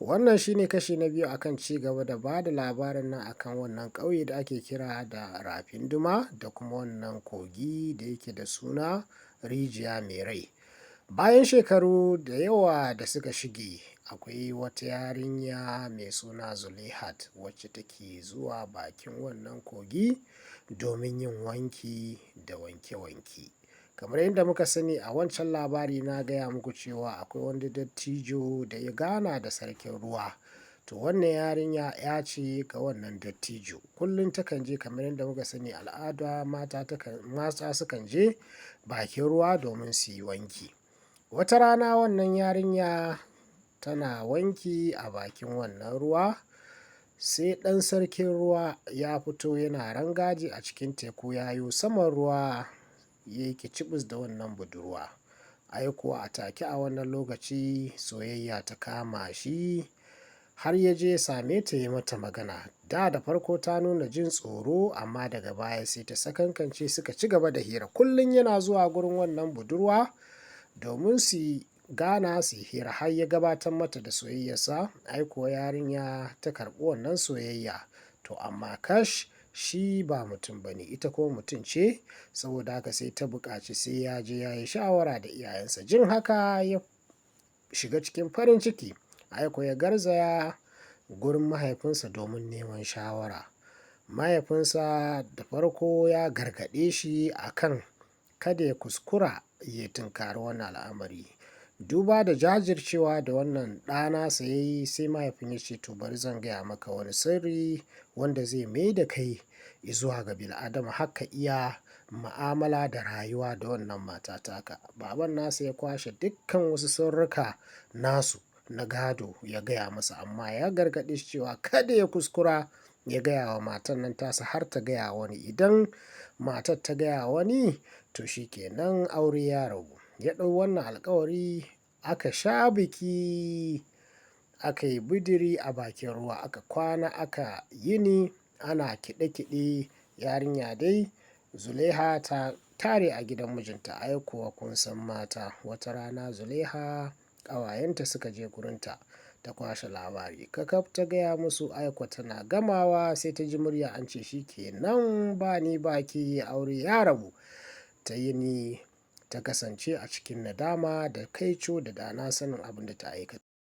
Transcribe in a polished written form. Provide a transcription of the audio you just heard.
Wannan shi ne kashi na biyu akan ci gaba da ba da labarin nan akan wannan ƙauye da ake kira da Rafin Duma da kuma wannan kogi da yake da suna Rijiya Mai Rai. Bayan shekaru da yawa da suka shige, akwai wata yarinya mai suna Zulaihat wacce take zuwa bakin wannan kogi domin yin wanki da wanke-wanke. Kamar yadda muka sani a wancan labari na gaya muku cewa akwai wani dattijo da ya gana da sarkin ruwa. To wannan yarinya ya ce ga wannan dattijo kullum takan je, kamar yadda muka sani al'ada mata sukan je bakin ruwa domin su yi wanki. Wata rana wannan yarinya tana wanki a bakin wannan ruwa, sai ɗan sarkin ruwa ya fito yana rangaji a cikin teku ya yo saman ruwa ya yi kicibis da wannan budurwa. Ai kuwa a take a wannan lokaci soyayya ta kama shi, har ya je ya same ta yi mata magana. Da farko ta nuna jin tsoro, amma daga baya sai ta sakankance, suka ci gaba da hira. Kullum yana zuwa gurin wannan budurwa domin su gana su yi hira, har ya gabatar mata da soyayyarsa. Ai kuwa yarinya ta karɓi wannan soyayya. To amma kash, shi ba mutum ba ne, ita kuma mutum ce, saboda haka sai ta buƙaci sai ya je ya yi shawara da iyayensa. Jin haka ya shiga cikin farin ciki. Ai kuwa ya garzaya gurin mahaifinsa domin neman shawara. Mahaifinsa da farko ya gargaɗe shi akan kada ya kuskura ya tunkari wannan al'amari. Duba da jajircewa da wannan ɗa nasa ya yi, sai mahaifin ya ce to bari zan gaya maka wani sirri wanda zai mai da kai zuwa ga bil'adama, haka iya ma'amala da rayuwa da wannan mata taka. Baban nasa ya kwashe dukkan wasu sirrika nasu na gado ya gaya masa, amma ya gargaɗe shi cewa kada ya kuskura ya gaya wa matan nan tasa har ta gaya wani. Idan matar ta gaya wani, to shi kenan aure ya rabu. Ya ɗau wannan alkawari, aka sha biki, aka yi bidiri a bakin ruwa, aka kwana aka yini ana kiɗe-kiɗe. Yarinya dai Zulaiha ta tare a gidan mijinta. Ai kuwa kun san mata, wata rana Zulaiha ƙawayenta suka je gurinta ta kwashe labari kakaf ta gaya musu. Ai kuwa tana gamawa sai ta ji murya an ce shi kenan ba ni ba ke, aure ya rabu. Ta yini ta kasance a cikin nadama da kaico da dana sanin abin da ta aikata.